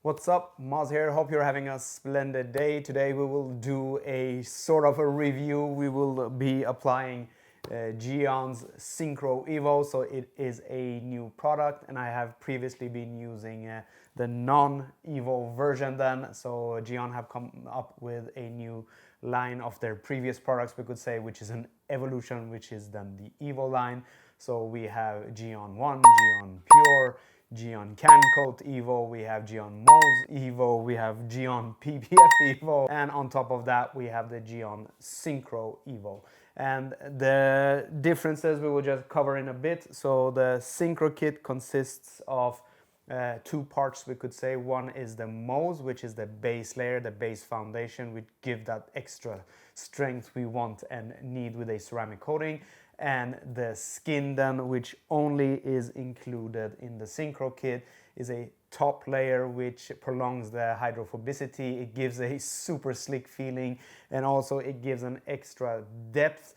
What's up, Mohs here. Hope you're having a splendid day. Today we will do a sort of a review. We will be applying Gyeon's Syncro Evo. So it is a new product and I have previously been using the non-Evo version then. So Gyeon have come up with a new line of their previous products, we could say, which is an evolution, which is then the Evo line. So we have Gyeon 1, Gyeon Pure, Gyeon Can Coat Evo, we have Gyeon Mohs Evo, we have Gyeon PPF Evo, and on top of that we have the Gyeon Syncro Evo. And the differences we will just cover in a bit. So the Syncro kit consists of two parts, we could say. One is the Mohs, which is the base layer, the base foundation, which give that extra strength we want and need with a ceramic coating. And the skin then, which only is included in the Syncro kit, is a top layer which prolongs the hydrophobicity. It gives a super slick feeling and also it gives an extra depth,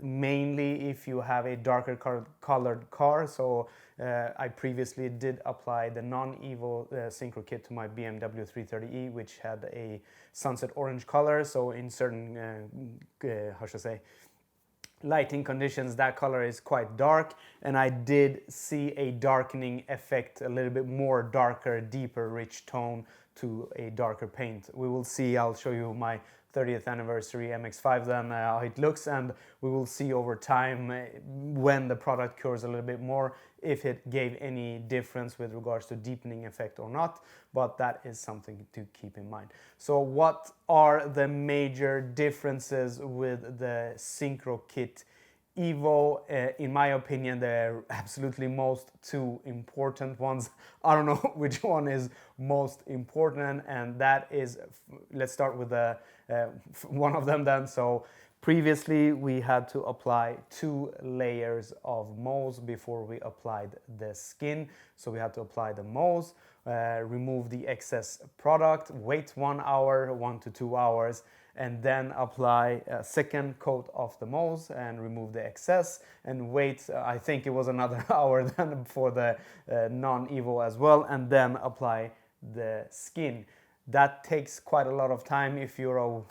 mainly if you have a darker colored car. So I previously did apply the non-Evo Syncro kit to my BMW 330e, which had a sunset orange color. So in certain, how should I say, lighting conditions, that color is quite dark, and I did see a darkening effect, a little bit more darker, deeper, rich tone to a darker paint. We will see. I'll show you my 30th anniversary MX5 then, how it looks, and we will see over time when the product cures a little bit more if it gave any difference with regards to deepening effect or not, but that is something to keep in mind. So what are the major differences with the Syncro kit Evo? In my opinion, they're absolutely most two important ones. I don't know which one is most important, and that is, let's start with the one of them then. So previously we had to apply 2 layers of Mohs before we applied the skin. So we had to apply the Mohs, remove the excess product, wait 1 hour, 1 to 2 hours, and then apply a second coat of the Mohs and remove the excess and wait, I think it was another hour then for the non-Evo as well, and then apply the skin. That takes quite a lot of time. If you're a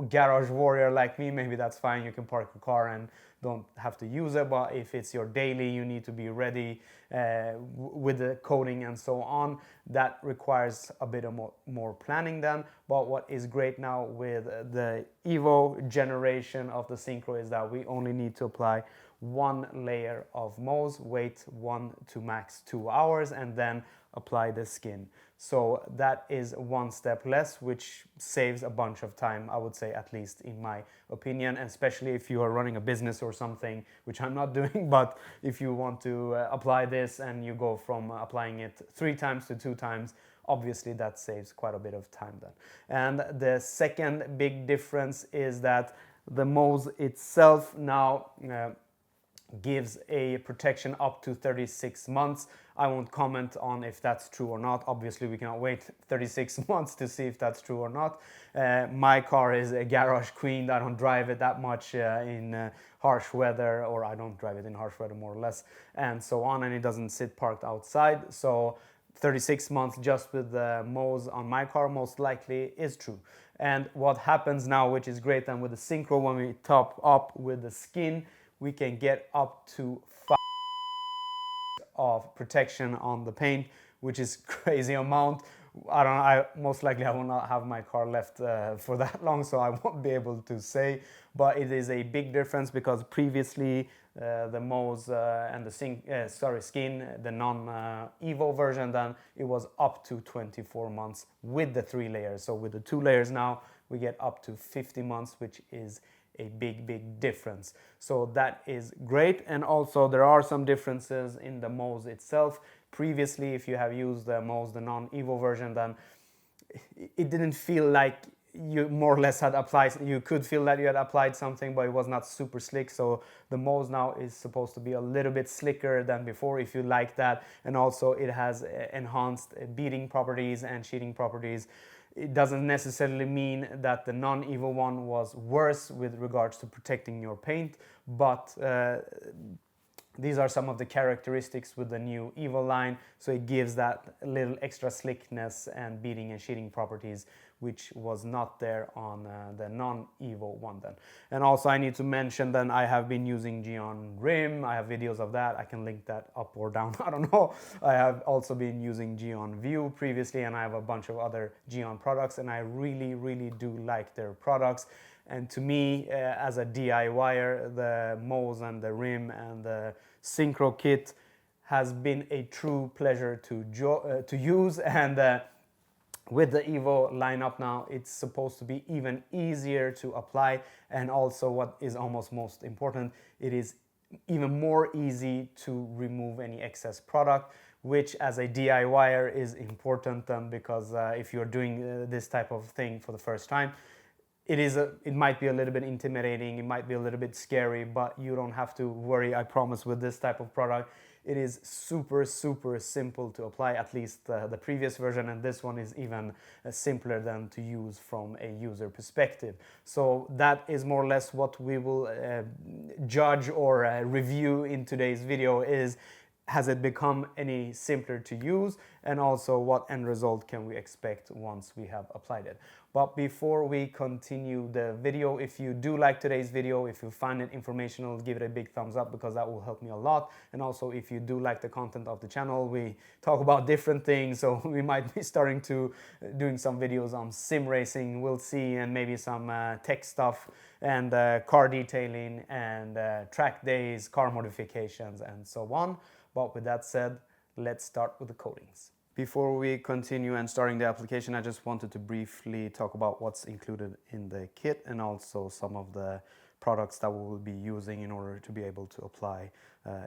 garage warrior like me, maybe that's fine. You can park your car and don't have to use it. But if it's your daily, you need to be ready with the coating and so on. That requires a bit of more planning then. But what is great now with the Evo generation of the Syncro is that we only need to apply 1 layer of Mohs, wait 1 to max 2 hours, and then apply the skin. So that is 1 step less, which saves a bunch of time, I would say, at least in my opinion, especially if you are running a business or something, which I'm not doing. But if you want to apply this and you go from applying it 3 times to 2 times, obviously that saves quite a bit of time then. And the second big difference is that the Mohs itself now gives a protection up to 36 months. I won't comment on if that's true or not. Obviously, we cannot wait 36 months to see if that's true or not. My car is a garage queen. I don't drive it that much in harsh weather, or I don't drive it in harsh weather more or less, and so on, and it doesn't sit parked outside. So 36 months just with the Mohs on my car most likely is true. And what happens now, which is great, and with the Syncro, when we top up with the skin, we can get up to 5 of protection on the paint, which is crazy amount. Most likely I will not have my car left for that long, so I won't be able to say, but it is a big difference because previously the Mohs and the skin, the non-Evo version, then it was up to 24 months with the 3 layers. So with the 2 layers now, we get up to 50 months, which is a big difference. So that is great. And also there are some differences in the Mohs itself. Previously, if you have used the Mohs, the non-Evo version, then it didn't feel like you more or less had applied. You could feel that you had applied something, but it was not super slick. So the Mohs now is supposed to be a little bit slicker than before, if you like that. And also it has enhanced beading properties and sheeting properties. It doesn't necessarily mean that the non-Evo one was worse with regards to protecting your paint, but These are some of the characteristics with the new Evo line, so it gives that little extra slickness and beating and sheeting properties, which was not there on the non-Evo one then. And also I need to mention that I have been using Gyeon rim. I have videos of that. I can link that up or down, I don't know. I have also been using Gyeon View previously, and I have a bunch of other Gyeon products, and I really do like their products. And to me, as a DIYer, the Mohs and the rim and the Syncro kit has been a true pleasure to use. And with the Evo lineup now, it's supposed to be even easier to apply. And also, what is almost most important, it is even more easy to remove any excess product, which as a DIYer is important, because if you're doing this type of thing for the first time, it might be a little bit intimidating, it might be a little bit scary, but you don't have to worry. I promise, with this type of product, it is super simple to apply, at least the previous version, and this one is even simpler than to use from a user perspective. So that is more or less what we will judge or review in today's video. Has it become any simpler to use, and also what end result can we expect once we have applied it. But before we continue the video, if you do like today's video, if you find it informational, give it a big thumbs up, because that will help me a lot. And also, if you do like the content of the channel, we talk about different things, so we might be starting to doing some videos on sim racing, we'll see, and maybe some tech stuff, and car detailing, and track days, car modifications, and so on. But with that said, let's start with the coatings. Before we continue and starting the application, I just wanted to briefly talk about what's included in the kit, and also some of the products that we will be using in order to be able to apply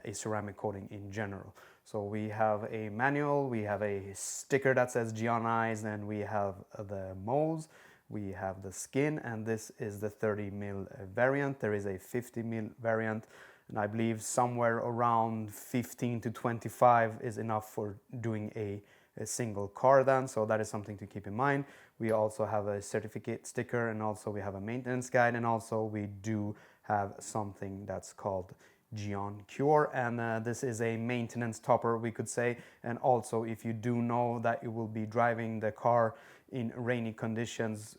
a ceramic coating in general. So we have a manual, we have a sticker that says Gyeonized, and we have the Mohs, we have the skin, and this is the 30mm variant. There is a 50mm variant, and I believe somewhere around 15 to 25 is enough for doing a single car then, so that is something to keep in mind. We also have a certificate sticker, and also we have a maintenance guide, and also we do have something that's called Gyeon Cure, and this is a maintenance topper, we could say. And also, if you do know that you will be driving the car in rainy conditions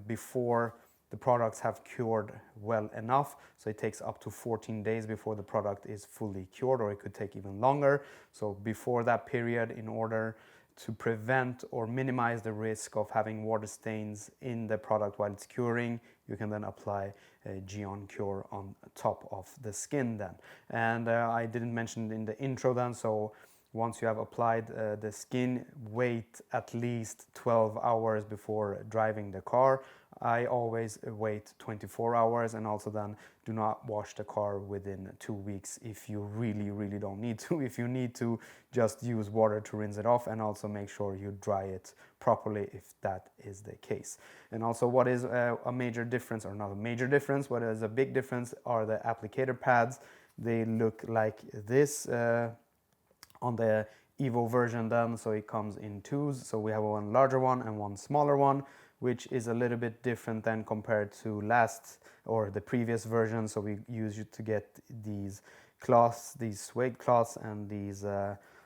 before the products have cured well enough, so it takes up to 14 days before the product is fully cured, or it could take even longer. So before that period, in order to prevent or minimize the risk of having water stains in the product while it's curing, you can then apply a Gyeon Cure on top of the skin then. And I didn't mention it in the intro then, so once you have applied the skin, wait at least 12 hours before driving the car. I always wait 24 hours, and also then do not wash the car within 2 weeks if you really don't need to. If you need to, just use water to rinse it off, and also make sure you dry it properly if that is the case. And also, what is a major difference, or not a major difference, what is a big difference, are the applicator pads. They look like this on the Evo version then, so it comes in twos. So we have one larger one and one smaller one, which is a little bit different than compared to the previous version. So we used to get these cloths, these suede cloths, and these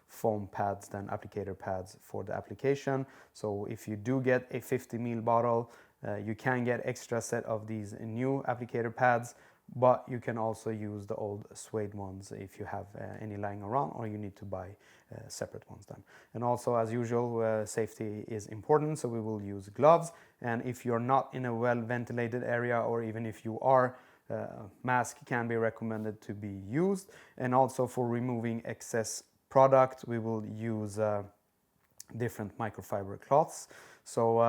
foam pads, then applicator pads for the application. So if you do get a 50ml bottle, you can get extra set of these new applicator pads, but you can also use the old suede ones if you have any lying around, or you need to buy separate ones then. And also, as usual, safety is important, so we will use gloves. And if you're not in a well ventilated area, or even if you are, mask can be recommended to be used. And also, for removing excess product, we will use different microfiber cloths. So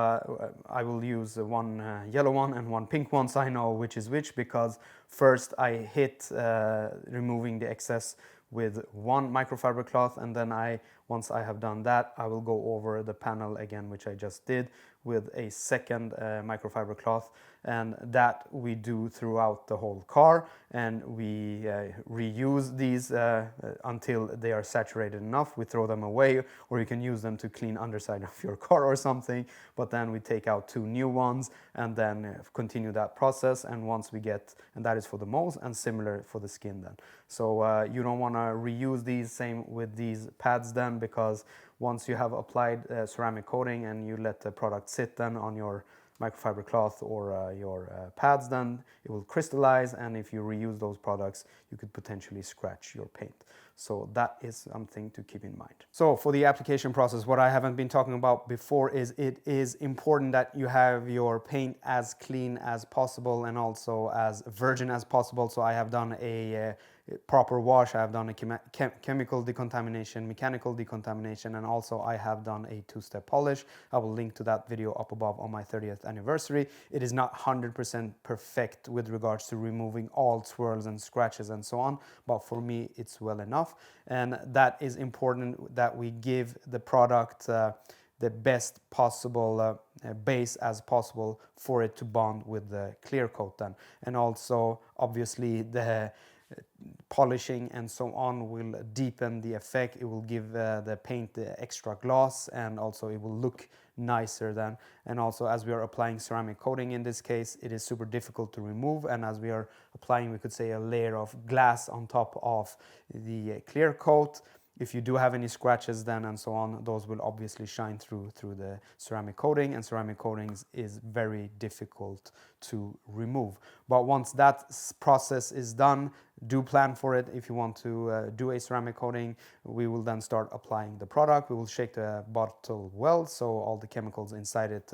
I will use one yellow one and one pink one, so I know which is which, because first I hit removing the excess with one microfiber cloth, and then I Once I have done that, I will go over the panel again, which I just did, with a second microfiber cloth, and that we do throughout the whole car, and we reuse these until they are saturated enough. We throw them away, or you can use them to clean underside of your car or something, but then we take out 2 new ones and then continue that process. And once we get, and that is for the Mohs, and similar for the skin then. So you don't want to reuse these, same with these pads then, because once you have applied ceramic coating and you let the product sit then on your microfiber cloth or your pads, then it will crystallize, and if you reuse those products, you could potentially scratch your paint. So that is something to keep in mind. So for the application process, what I haven't been talking about before is it is important that you have your paint as clean as possible and also as virgin as possible. So I have done a proper wash, I have done a chemical decontamination, mechanical decontamination, and also I have done a 2-step polish. I will link to that video up above on my 30th anniversary. It is not 100% perfect with regards to removing all swirls and scratches and so on, but for me it's well enough, and that is important that we give the product the best possible base as possible for it to bond with the clear coat then. And also obviously the polishing and so on will deepen the effect. It will give the paint the extra gloss, and also it will look nicer then. And also, as we are applying ceramic coating in this case, it is super difficult to remove, and as we are applying, we could say, a layer of glass on top of the clear coat, if you do have any scratches then and so on, those will obviously shine through the ceramic coating, and ceramic coatings is very difficult to remove. But once that process is done, do plan for it. If you want to do a ceramic coating, we will then start applying the product. We will shake the bottle well so all the chemicals inside it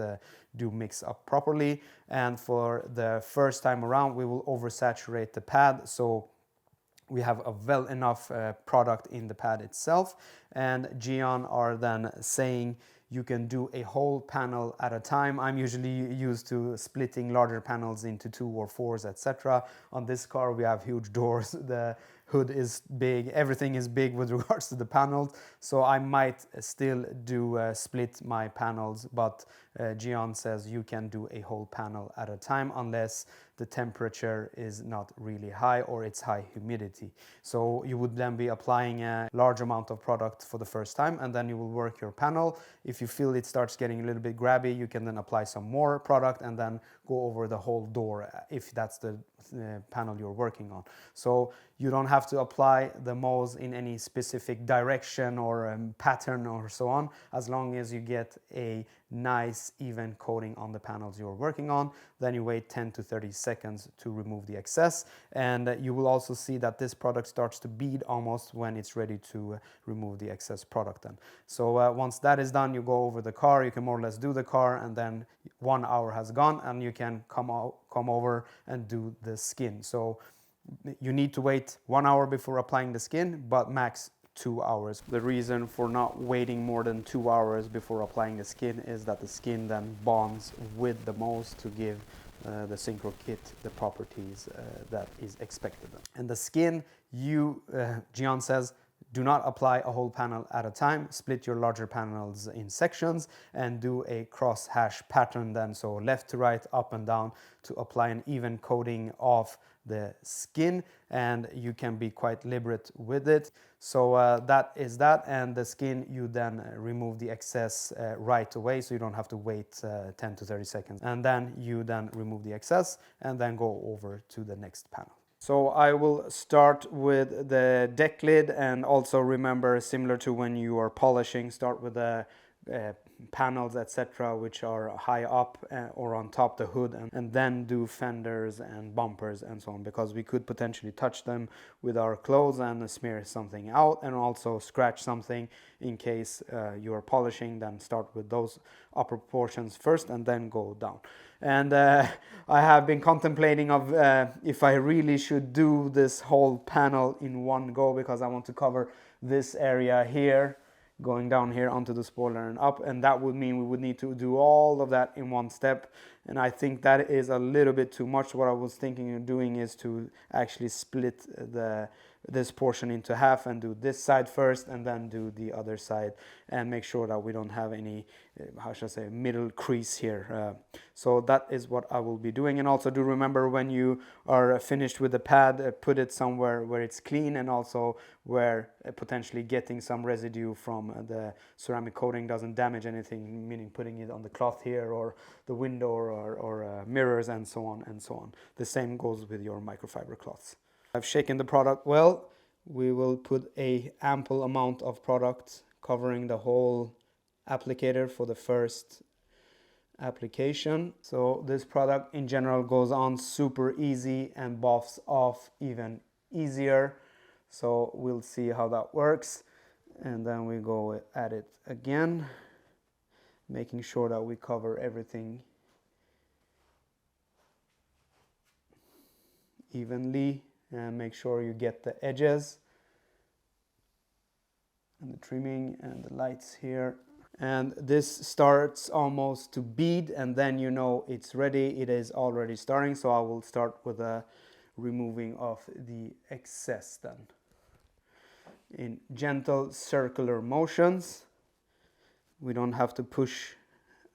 do mix up properly. And for the first time around, we will oversaturate the pad, so we have a well enough product in the pad itself. And Gyeon are then saying you can do a whole panel at a time. I'm usually used to splitting larger panels into 2 or 4s, etc. On this car we have huge doors, the hood is big, everything is big with regards to the panels, so I might still do split my panels, but Gyeon says you can do a whole panel at a time unless the temperature is not really high or it's high humidity. So you would then be applying a large amount of product for the first time, and then you will work your panel. If you feel it starts getting a little bit grabby, you can then apply some more product and then go over the whole door if that's the panel you're working on. So you don't have to apply the Mohs in any specific direction or pattern or so on, as long as you get a nice even coating on the panels you're working on. Then you wait 10 to 30 seconds to remove the excess, and you will also see that this product starts to bead almost when it's ready to remove the excess product then. So once that is done, you go over the car, you can more or less do the car, and then 1 hour has gone and you can come over and do the skin. So you need to wait 1 hour before applying the skin, but max 2 hours. The reason for not waiting more than 2 hours before applying the skin is that the skin then bonds with the Mohs to give the Syncro kit the properties that is expected. And the skin, Gyeon says, do not apply a whole panel at a time. Split your larger panels in sections and do a cross hash pattern then, so left to right, up and down, to apply an even coating of the skin, and you can be quite liberate with it. So that is that, and the skin you then remove the excess right away, so you don't have to wait 10 to 30 seconds, and then you then remove the excess and then go over to the next panel. So I will start with the deck lid, and also remember, similar to when you are polishing, start with the panels, etc., which are high up or on top the hood, and then do fenders and bumpers and so on, because we could potentially touch them with our clothes and smear something out, and also scratch something. In case you are polishing, then start with those upper portions first and then go down. And I have been contemplating of if I really should do this whole panel in one go, because I want to cover this area here, going down here onto the spoiler and up, and that would mean we would need to do all of that in one step, and I think that is a little bit too much. What I was thinking of doing is to actually split the this portion into half and do this side first and then do the other side, and make sure that we don't have any, how should I say, middle crease here. So that is what I will be doing. And also do remember, when you are finished with the pad, put it somewhere where it's clean, and also where potentially getting some residue from the ceramic coating doesn't damage anything, meaning putting it on the cloth here or the window or mirrors and so on and so on. The same goes with your microfiber cloths. I've shaken the product well. We will put a ample amount of product covering the whole applicator for the first application. So this product in general goes on super easy and buffs off even easier. So we'll see how that works. And then we go at it again, making sure that we cover everything evenly, and make sure you get the edges and the trimming and the lights here. And this starts almost to bead, and then you know it's ready. It is already starting, so I will start with a removing of the excess then, in gentle circular motions. We don't have to push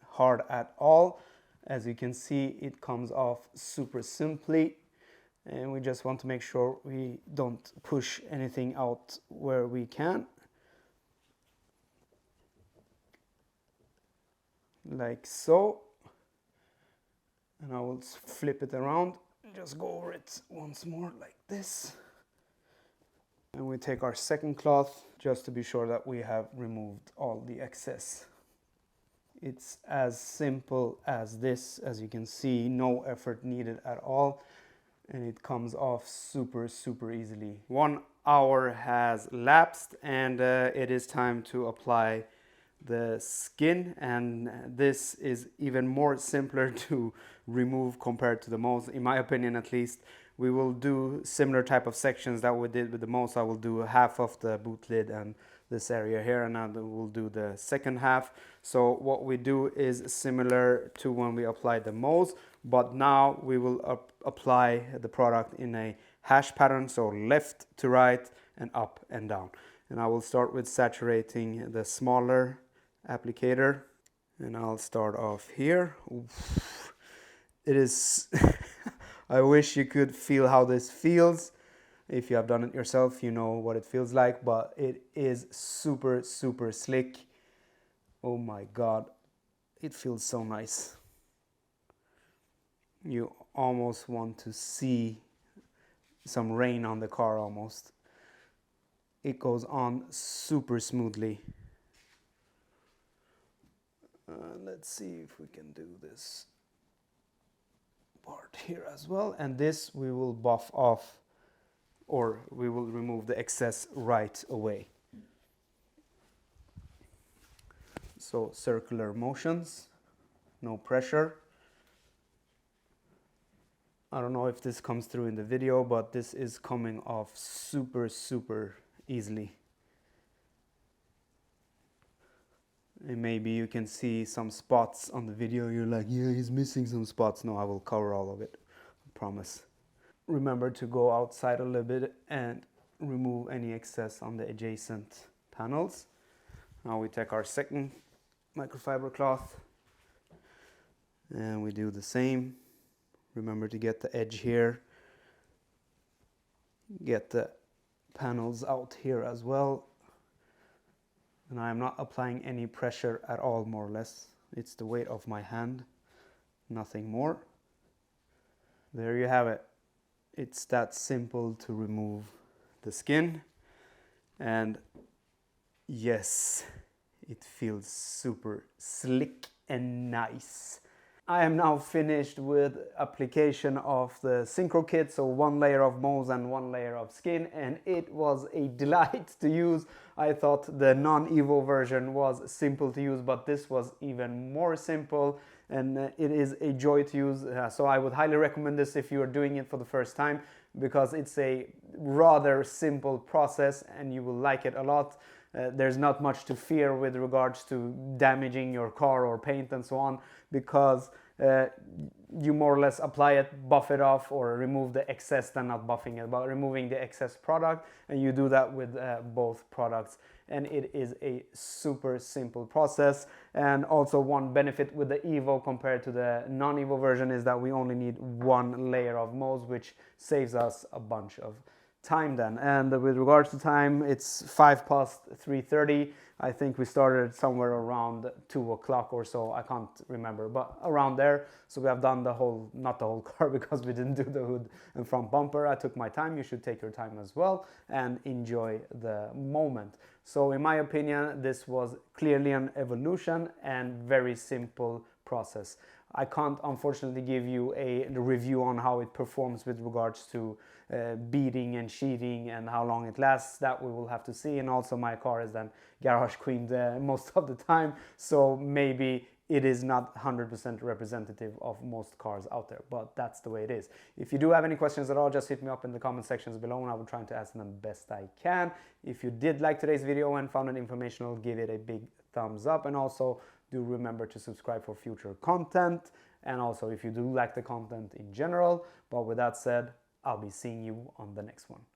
hard at all. As you can see, it comes off super simply, and we just want to make sure we don't push anything out where we can. Like so. And I will flip it around and just go over it once more like this. And we take our second cloth just to be sure that we have removed all the excess. It's as simple as this. As you can see, no effort needed at all, and it comes off super easily. 1 hour has lapsed, and it is time to apply the skin, and this is even more simpler to remove compared to the Mohs, in my opinion at least. We will do similar type of sections that we did with the Mohs. I will do half of the boot lid and this area here, and now we'll do the second half. So what we do is similar to when we applied the Mohs, but now we will apply the product in a hash pattern, so left to right and up and down. And I will start with saturating the smaller applicator, and I'll start off here. Oof. It is I wish you could feel how this feels. If you have done it yourself, you know what it feels like, but it is super slick. Oh my god, it feels so nice. You almost want to see some rain on the car almost. It goes on super smoothly. Let's see if we can do this part here as well, and this we will buff off, or we will remove the excess right away. So circular motions, no pressure. I don't know if this comes through in the video, but this is coming off super easily. And maybe you can see some spots on the video. You're like, yeah, he's missing some spots. No, I will cover all of it, I promise. Remember to go outside a little bit and remove any excess on the adjacent panels. Now we take our second microfiber cloth and we do the same. Remember to get the edge here, get the panels out here as well. And I am not applying any pressure at all, more or less. It's the weight of my hand, nothing more. There you have it. It's that simple to remove the skin. And yes, it feels super slick and nice. I am now finished with application of the Syncro kit, so 1 layer of Mohs and 1 layer of skin, and it was a delight to use. I thought the non-Evo version was simple to use, but this was even more simple, and it is a joy to use. So I would highly recommend this if you are doing it for the first time, because it's a rather simple process and you will like it a lot. There's not much to fear with regards to damaging your car or paint and so on, because you more or less apply it, buff it off, or remove the excess, then not buffing it, but removing the excess product, and you do that with both products, and it is a super simple process. And also one benefit with the Evo compared to the non-Evo version is that we only need one layer of Mohs, which saves us a bunch of time then. And with regards to time, it's 3:05. I think we started somewhere around 2 o'clock or so, I can't remember, but around there. So we have done the whole, not the whole car because we didn't do the hood and front bumper. I took my time. You should take your time as well and enjoy the moment. So in my opinion, this was clearly an evolution and very simple process. I can't unfortunately give you a review on how it performs with regards to beating and sheathing and how long it lasts. That we will have to see. And also my car is then garage queened most of the time, so maybe it is not 100% representative of most cars out there, but that's the way it is. If you do have any questions at all, just hit me up in the comment sections below and I will try to answer them best I can. If you did like today's video and found it informational, give it a big thumbs up, and also do remember to subscribe for future content, and also if you do like the content in general. But with that said, I'll be seeing you on the next one.